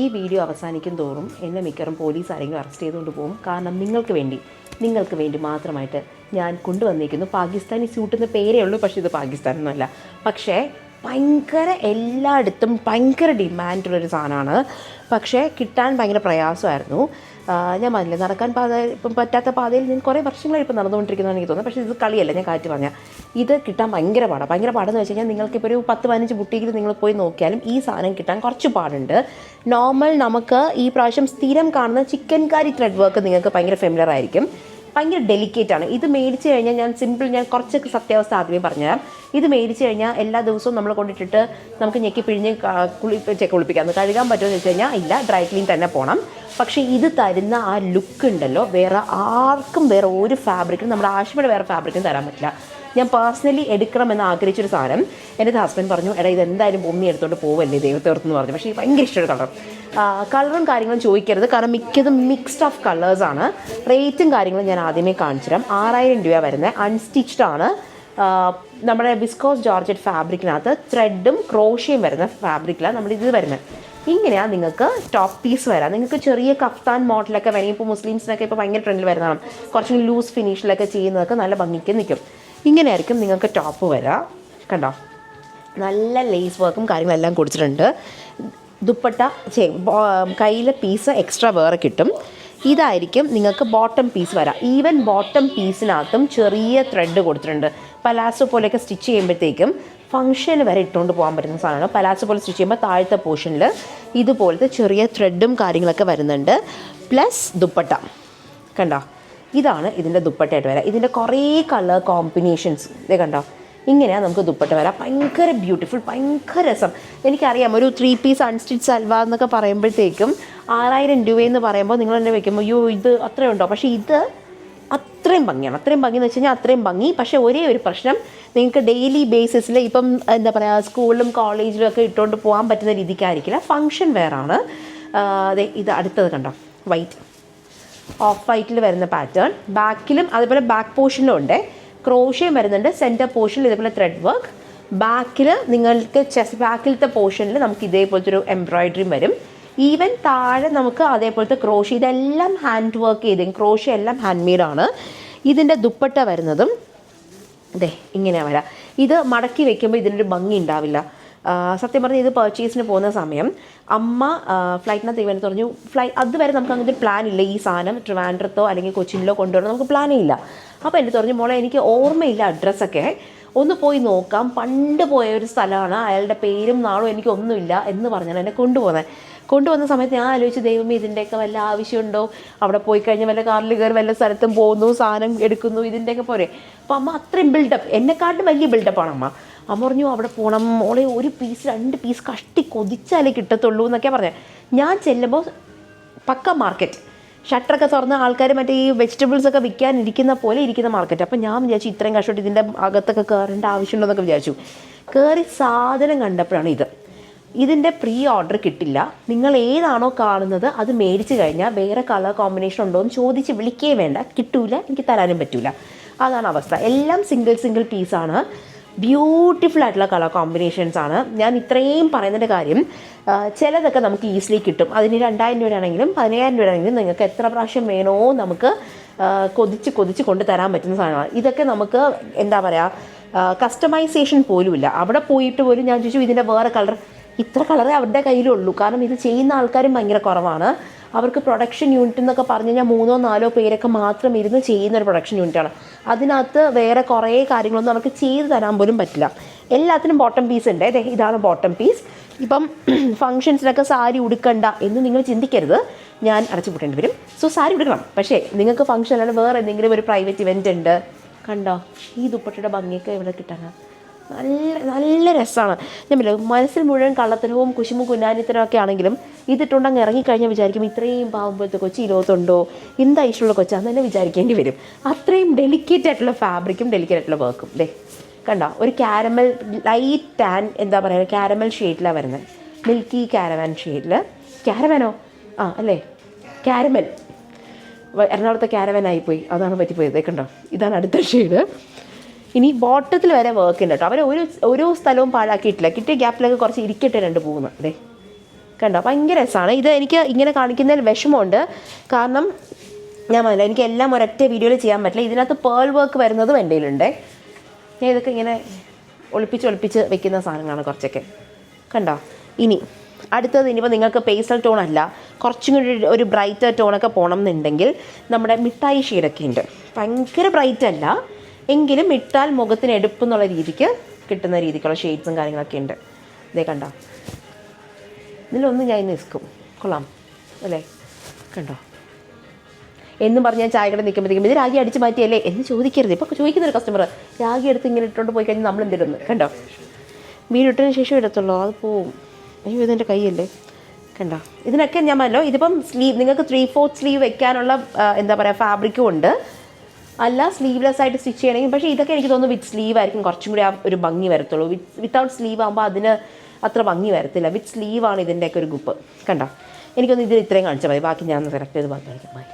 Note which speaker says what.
Speaker 1: ഈ വീഡിയോ അവസാനിക്കും തോറും എന്നെ മിക്കവാറും പോലീസ് ആരെങ്കിലും അറസ്റ്റ് ചെയ്തുകൊണ്ട് പോകും. കാരണം നിങ്ങൾക്ക് വേണ്ടി മാത്രമായിട്ട് ഞാൻ കൊണ്ടുവന്നിരിക്കുന്നു പാകിസ്ഥാനി സ്യൂട്ടെന്ന് പേരേ ഉള്ളൂ, പക്ഷേ ഇത് പാകിസ്ഥാനൊന്നുമല്ല. പക്ഷേ ഭയങ്കര എല്ലായിടത്തും ഭയങ്കര ഡിമാൻഡുള്ളൊരു സാധനമാണ്. പക്ഷേ കിട്ടാൻ ഭയങ്കര പ്രയാസമായിരുന്നു. ഞാൻ പറഞ്ഞില്ല, നടക്കാൻ ഇപ്പം പറ്റാത്ത പാതയിൽ ഞാൻ കുറേ വർഷങ്ങളായി ഇപ്പോൾ നടന്നുകൊണ്ടിരിക്കുന്നതെന്ന് എനിക്ക് തോന്നുന്നു. പക്ഷേ ഇത് കളിയല്ല, ഞാൻ കാറ്റ് പറഞ്ഞാൽ ഇത് കിട്ടാൻ ഭയങ്കര പാടെന്ന് വെച്ച് കഴിഞ്ഞാൽ നിങ്ങൾക്കിപ്പോൾ ഒരു 10-15 ബുട്ടീക്കിൽ നിങ്ങൾ പോയി നോക്കിയാലും ഈ സാധനം കിട്ടാൻ കുറച്ച് പാടുണ്ട്. നോർമൽ നമുക്ക് ഈ പ്രാവശ്യം സ്ഥിരം കാണുന്ന ചിക്കൻ കാരി ത്രെഡ് വർക്ക് നിങ്ങൾക്ക് ഭയങ്കര ഫെമിലർ ആയിരിക്കും. ഭയങ്കര ഡെലിക്കേറ്റാണ്. ഇത് മേടിച്ച് കഴിഞ്ഞാൽ ഞാൻ കുറച്ചൊക്കെ സത്യാവസ്ഥ ആദ്യമേ പറഞ്ഞുതരാം. ഇത് മേടിച്ച് കഴിഞ്ഞാൽ എല്ലാ ദിവസവും നമ്മൾ കൊണ്ടിട്ടിട്ട് നമുക്ക് ഞെക്കി പിഴിഞ്ഞ് കുളിപ്പിക്കാം. കഴുകാൻ പറ്റുമെന്ന് വെച്ച് കഴിഞ്ഞാൽ ഇല്ല, ഡ്രൈ ക്ലീൻ തന്നെ പോകണം. പക്ഷേ ഇത് തരുന്ന ആ ലുക്ക് ഉണ്ടല്ലോ, വേറെ ആർക്കും വേറെ ഒരു ഫാബ്രിക്കും, നമ്മുടെ ആവശ്യമുള്ള വേറെ ഫാബ്രിക്കും തരാൻ പറ്റില്ല. ഞാൻ പേഴ്സണലി എടുക്കണമെന്ന് ആഗ്രഹിച്ചൊരു സാധനം എൻ്റെ ഹസ്ബൻഡ് പറഞ്ഞു, എടാ ഇതെന്തായാലും പൊമ്മി എടുത്തോണ്ട് പോവല്ലേ ദൈവത്തേർത്തെന്ന് പറഞ്ഞു. പക്ഷേ ഭയങ്കര ഇഷ്ടമുള്ള കളറും കാര്യങ്ങളും ചോദിക്കരുത്, കാരണം മിക്കതും മിക്സ്ഡ് ഓഫ് കളേഴ്സാണ്. റേറ്റും കാര്യങ്ങളും ഞാൻ ആദ്യമേ കാണിച്ചു തരാം. 6000 രൂപ വരുന്നത്. അൺസ്റ്റിച്ച്ഡ് ആണ്. നമ്മുടെ വിസ്കോസ് ജോർജറ്റ് ഫാബ്രിക്കിനകത്ത് ത്രെഡും ക്രോഷ്യയും വരുന്ന ഫാബ്രിക്കിലാണ് നമ്മളിത് വരുന്നത്. ഇങ്ങനെയാണ് നിങ്ങൾക്ക് ടോപ്പ് പീസ് വരാം. നിങ്ങൾക്ക് ചെറിയ കഫ്താൻ മോഡലൊക്കെ വേണമെങ്കിൽ ഇപ്പോൾ മുസ്ലിംസിനൊക്കെ ഇപ്പോൾ ഭയങ്കര ട്രെൻഡിൽ വരുന്നതാണ്. കുറച്ചും ലൂസ് ഫിനിഷിലൊക്കെ ചെയ്യുന്നതൊക്കെ നല്ല ഭംഗിക്ക് നിൽക്കും. ഇങ്ങനെയായിരിക്കും നിങ്ങൾക്ക് ടോപ്പ് വരാം. കണ്ടോ, നല്ല ലേസ് വർക്കും കാര്യങ്ങളെല്ലാം കൊടുത്തിട്ടുണ്ട്. ദുപ്പട്ട കയ്യിലെ പീസ് എക്സ്ട്രാ വേറെ കിട്ടും. ഇതായിരിക്കും നിങ്ങൾക്ക് ബോട്ടം പീസ് വരാം. ഈവൻ ബോട്ടം പീസിനകത്തും ചെറിയ ത്രെഡ് കൊടുത്തിട്ടുണ്ട്. പലാസോ പോലെയൊക്കെ സ്റ്റിച്ച് ചെയ്യുമ്പോഴത്തേക്കും ഫംഗ്ഷന് വരെ ഇട്ടുകൊണ്ട് പോകാൻ പറ്റുന്ന സാധനമാണ്. പലാസോ പോലെ സ്റ്റിച്ച് ചെയ്യുമ്പോൾ താഴത്തെ പോർഷനിൽ ഇതുപോലത്തെ ചെറിയ ത്രെഡും കാര്യങ്ങളൊക്കെ വരുന്നുണ്ട്. പ്ലസ് ദുപ്പട്ട കണ്ടോ, ഇതാണ് ഇതിൻ്റെ ദുപ്പട്ടയായിട്ട് വരാം. ഇതിൻ്റെ കുറേ കളർ കോമ്പിനേഷൻസ് ഇത് കണ്ടോ, ഇങ്ങനെയാണ് നമുക്ക് ദുപ്പട്ട വരാം. ഭയങ്കര ബ്യൂട്ടിഫുൾ, ഭയങ്കര രസം. എനിക്കറിയാം ഒരു 3 പീസ് അൺസ്റ്റിച്ച് സൽവാർ എന്നൊക്കെ പറയുമ്പോഴത്തേക്കും 6000 രൂപയെന്ന് പറയുമ്പോൾ നിങ്ങൾ എന്നെ വയ്ക്കുമ്പോൾ അയ്യോ ഇത് അത്രയുണ്ടോ, പക്ഷേ ഇത് അത്രയും ഭംഗിയാണ്. അത്രയും ഭംഗി എന്ന് വെച്ച് കഴിഞ്ഞാൽ അത്രയും ഭംഗി. പക്ഷേ ഒരേ ഒരു പ്രശ്നം, നിങ്ങൾക്ക് ഡെയിലി ബേസിസിൽ ഇപ്പം എന്താ പറയുക സ്കൂളിലും കോളേജിലും ഒക്കെ ഇട്ടുകൊണ്ട് പോകാൻ പറ്റുന്ന രീതിക്കായിരിക്കില്ല. ഫംഗ്ഷൻ വെയറാണ്. ഇത് അടുത്തത് കണ്ടോ, വൈറ്റ് ഓഫ് വൈറ്റിൽ വരുന്ന പാറ്റേൺ. ബാക്കിലും അതേപോലെ ബാക്ക് പോർഷനിലും ഉണ്ട്. ക്രോഷ്യയും വരുന്നുണ്ട്. സെൻറ്റർ പോർഷനിൽ ഇതേപോലെ ത്രെഡ് വർക്ക്. ബാക്കിൽ നിങ്ങൾക്ക് ബാക്കിലത്തെ പോർഷനിൽ നമുക്ക് ഇതേപോലത്തെ ഒരു എംബ്രോയിഡറിയും വരും. ഈവൻ താഴെ നമുക്ക് അതേപോലത്തെ ക്രോഷ്യ, ഇതെല്ലാം ഹാൻഡ് വർക്ക് ചെയ്ത് ക്രോഷ്യ എല്ലാം ഹാൻഡ് മെയ്ഡാണ്. ഇതിൻ്റെ ദുപ്പട്ട വരുന്നതും അതെ ഇങ്ങനെയാണ് വരാം. ഇത് മടക്കി വെക്കുമ്പോൾ ഇതിനൊരു ഭംഗി ഉണ്ടാവില്ല. സത്യം പറഞ്ഞാൽ ഇത് പർച്ചേസിന് പോകുന്ന സമയം അമ്മ ഫ്ലൈറ്റിനകത്ത് ഇവൻ പറഞ്ഞു അതുവരെ നമുക്ക് അങ്ങനത്തെ ഒരു പ്ലാൻ ഇല്ല. ഈ സാധനം ട്രിവാൻഡ്രത്തോ അല്ലെങ്കിൽ കൊച്ചിനിലോ കൊണ്ടുവരണം നമുക്ക് പ്ലാനേ ഇല്ല. അപ്പോൾ എൻ്റെ പറഞ്ഞു മോളെ എനിക്ക് ഓർമ്മയില്ല അഡ്രസ്സൊക്കെ, ഒന്ന് പോയി നോക്കാം, പണ്ട് പോയ ഒരു സ്ഥലമാണ്, അയാളുടെ പേരും നാളും എനിക്കൊന്നുമില്ല എന്ന് പറഞ്ഞാൽ എന്നെ കൊണ്ടുവന്ന സമയത്ത് ഞാൻ ആലോചിച്ച് ദൈവമേ ഇതിൻ്റെയൊക്കെ വല്ല ആവശ്യമുണ്ടോ, അവിടെ പോയി കഴിഞ്ഞാൽ വല്ല കാറിൽ കയറി വല്ല സ്ഥലത്തും പോകുന്നു സാധനം എടുക്കുന്നു ഇതിൻ്റെയൊക്കെ പോരെ. അപ്പോൾ അമ്മ അത്രയും ബിൽഡപ്പ്, എന്നെക്കാട്ടും വലിയ ബിൽഡപ്പാണ് അമ്മ പറഞ്ഞു അവിടെ പോകണം മോളെ, ഒരു പീസ് 2 പീസ് കഷ്ടി കൊതിച്ചാലേ കിട്ടത്തുള്ളൂ എന്നൊക്കെ പറഞ്ഞത്. ഞാൻ ചെല്ലുമ്പോൾ പക്ക മാർക്കറ്റ്, ഷട്ടറൊക്കെ തുറന്ന ആൾക്കാർ മറ്റേ ഈ വെജിറ്റബിൾസൊക്കെ വിൽക്കാനിരിക്കുന്ന പോലെ ഇരിക്കുന്ന മാർക്കറ്റ്. അപ്പോൾ ഞാൻ വിചാരിച്ചു ഇത്രയും കഷ്ടപ്പെട്ട് ഇതിൻ്റെ അകത്തൊക്കെ കയറേണ്ട ആവശ്യമുണ്ടോയെന്നൊക്കെ വിചാരിച്ചു. കയറി സാധനം കണ്ടപ്പോഴാണ് ഇതിൻ്റെ പ്രീ ഓർഡർ കിട്ടില്ല. നിങ്ങൾ ഏതാണോ കാണുന്നത് അത് മേടിച്ച് കഴിഞ്ഞാൽ വേറെ കളർ കോമ്പിനേഷൻ ഉണ്ടോ എന്ന് ചോദിച്ച് വിളിക്കേ വേണ്ട, കിട്ടൂല, എനിക്ക് തരാനും പറ്റില്ല. അതാണ് അവസ്ഥ. എല്ലാം സിംഗിൾ പീസാണ്. ബ്യൂട്ടിഫുൾ ആയിട്ടുള്ള കളർ കോമ്പിനേഷൻസ് ആണ്. ഞാൻ ഇത്രയും പറയുന്നതിൻ്റെ കാര്യം, ചിലതൊക്കെ നമുക്ക് ഈസിലി കിട്ടും. അതിന് 2000 രൂപയാണെങ്കിലും 10000 രൂപയാണെങ്കിലും നിങ്ങൾക്ക് എത്ര പ്രാവശ്യം വേണോ നമുക്ക് കൊതിച്ച് കൊണ്ടുതരാൻ പറ്റുന്ന സാധനമാണ്. ഇതൊക്കെ നമുക്ക് എന്താ പറയുക കസ്റ്റമൈസേഷൻ പോലുമില്ല. അവിടെ പോയിട്ട് പോലും ഞാൻ ചോദിച്ചു ഇതിൻ്റെ വേറെ കളർ, ഇത്ര കളറേ അവരുടെ കയ്യിലുള്ളൂ. കാരണം ഇത് ചെയ്യുന്ന ആൾക്കാരും ഭയങ്കര കുറവാണ്. അവർക്ക് പ്രൊഡക്ഷൻ യൂണിറ്റ് എന്നൊക്കെ പറഞ്ഞു കഴിഞ്ഞാൽ 3-4 പേരൊക്കെ മാത്രം ഇരുന്ന് ചെയ്യുന്ന ഒരു പ്രൊഡക്ഷൻ യൂണിറ്റാണ്. അതിനകത്ത് വേറെ കുറേ കാര്യങ്ങളൊന്നും അവർക്ക് ചെയ്ത് തരാൻ പോലും പറ്റില്ല. എല്ലാത്തിനും ബോട്ടം പീസ് ഉണ്ട്. ഇതാണ് ബോട്ടം പീസ്. ഇപ്പം ഫംഗ്ഷൻസിനൊക്കെ സാരി ഉടുക്കണ്ട എന്ന് നിങ്ങൾ ചിന്തിക്കരുത്, ഞാൻ അടച്ചു പൂട്ടേണ്ടി വരും. സോ സാരി ഉടുക്കണം. പക്ഷേ നിങ്ങൾക്ക് ഫംഗ്ഷൻ അല്ലാതെ വേറെ എന്തെങ്കിലും ഒരു പ്രൈവറ്റ് ഇവൻ്റ് ഉണ്ട്, കണ്ടോ ഈ ദുപ്പട്ടയുടെ ഭംഗിയൊക്കെ ഇവിടെ കിട്ടാനാണ് നല്ല രസമാണ്. ഞാൻ മനസ്സിൽ മുഴുവൻ കള്ളത്തരവും കുശുമ്പും കുന്നാനിത്തരമൊക്കെ ആണെങ്കിലും ഇതിട്ടുണ്ടങ്ങ് ഇറങ്ങിക്കഴിഞ്ഞാൽ വിചാരിക്കും ഇത്രയും പാവുമ്പോഴത്തെ കൊച്ചി ലോകത്തുണ്ടോ, എന്താ ഇഷ്ടമുള്ള കൊച്ചാന്ന് തന്നെ വിചാരിക്കേണ്ടി വരും. അത്രയും ഡെലിക്കേറ്റ് ആയിട്ടുള്ള ഫാബ്രിക്കും ഡെലിക്കേറ്റ് ആയിട്ടുള്ള വർക്കും. കണ്ടോ ഒരു കാരമൽ ലൈറ്റ് ടാൻ എന്താ പറയുക കാരമൽ ഷെയ്ഡിലാണ് വരുന്നത്. മിൽക്കി കാരവാൻ ഷെയ്ഡിൽ. കാരവാനോ അല്ലേ, കാരമൽ. എറണാകുളത്തെ കാരവാനായിപ്പോയി, അതാണ് പറ്റിപ്പോയത്. കണ്ടോ ഇതാണ് അടുത്ത ഷെയ്ഡ്. ഇനി ബോട്ടത്തിൽ വരെ വർക്ക് ഉണ്ട് കേട്ടോ. അവർ ഓരോ സ്ഥലവും പാഴാക്കിയിട്ടില്ല. കിട്ടിയ ഗ്യാപ്പിലൊക്കെ കുറച്ച് ഇരിക്കട്ടെ 2 പോകുന്നു. കണ്ടോ ഭയങ്കര രസമാണ്. ഇത് എനിക്ക് ഇങ്ങനെ കാണിക്കുന്നതിൽ വിഷമമുണ്ട്, കാരണം ഞാൻ പറഞ്ഞില്ല എനിക്ക് എല്ലാം ഒരൊറ്റ വീഡിയോയിൽ ചെയ്യാൻ പറ്റില്ല. ഇതിനകത്ത് പേൾ വർക്ക് വരുന്നതും എൻ്റെ കയ്യിലുണ്ട്. ഞാൻ ഇതൊക്കെ ഇങ്ങനെ ഒളിപ്പിച്ച് വെക്കുന്ന സാധനങ്ങളാണ് കുറച്ചൊക്കെ. കണ്ടോ. ഇനി അടുത്തത്, ഇനിയിപ്പോൾ നിങ്ങൾക്ക് പേസ്റ്റൽ ടോൺ അല്ല, കുറച്ചും കൂടി ഒരു ബ്രൈറ്റർ ടോണൊക്കെ പോകണം എന്നുണ്ടെങ്കിൽ നമ്മുടെ മിഠായി ഷെയ്ഡൊക്കെ ഉണ്ട്. ഭയങ്കര ബ്രൈറ്റ് അല്ല എങ്കിലും ഇട്ടാൽ മുഖത്തിന് എടുപ്പെന്നുള്ള രീതിക്ക് കിട്ടുന്ന രീതിക്കുള്ള ഷെയ്ഡ്സും കാര്യങ്ങളൊക്കെ ഉണ്ട്. ഇതേ കണ്ടോ. ഇതിലൊന്നും ഞാൻ ഇന്ന് നിൽക്കും. കൊള്ളാം അല്ലേ. കണ്ടോ. എന്നും പറഞ്ഞ് ഞാൻ ചായ കട നിൽക്കുമ്പോഴത്തേക്കും ഇത് രാഗി അടിച്ച് മാറ്റിയല്ലേ എന്ന് ചോദിക്കരുത്. ഇപ്പോൾ ചോദിക്കുന്നൊരു കസ്റ്റമർ രാഗി എടുത്ത് ഇങ്ങനെ ഇട്ടുകൊണ്ട് പോയി കഴിഞ്ഞാൽ നമ്മൾ എന്തിടുന്നു. കണ്ടോ. വീടിട്ടതിന് ശേഷം ഇടത്തുള്ളൂ, അത് പോവും. അയ്യോ ഇതെൻ്റെ കൈയല്ലേ. കണ്ടോ. ഇതിനൊക്കെ ഞാൻ പറഞ്ഞല്ലോ, ഇതിപ്പം സ്ലീവ് നിങ്ങൾക്ക് 3/4 സ്ലീവ് വെക്കാനുള്ള എന്താ പറയുക ഫാബ്രിക്കും ഉണ്ട്, അല്ല സ്ലീവ്ലെസ് ആയിട്ട് സ്റ്റിച്ച് ചെയ്യണമെങ്കിൽ. പക്ഷേ ഇതൊക്കെ എനിക്ക് തോന്നുന്നു വിത്ത് സ്ലീവ് ആയിരിക്കും കുറച്ചും കൂടി ആ ഒരു ഭംഗി വരത്തുള്ളൂ. വിത്തൗട്ട് സ്ലീവ് ആകുമ്പോൾ അതിന് അത്ര ഭംഗി വരത്തില്ല. വിത്ത് സ്ലീവാണ് ഇതിൻ്റെയൊക്കെ ഒരു ഗ്രൂപ്പ്. കണ്ടോ. എനിക്കൊന്ന് ഇതിൽ ഇത്രയും കാണിച്ചാൽ മതി, ബാക്കി ഞാൻ സെലക്ട് ചെയ്ത് ബാക്കി കാണിക്കാം.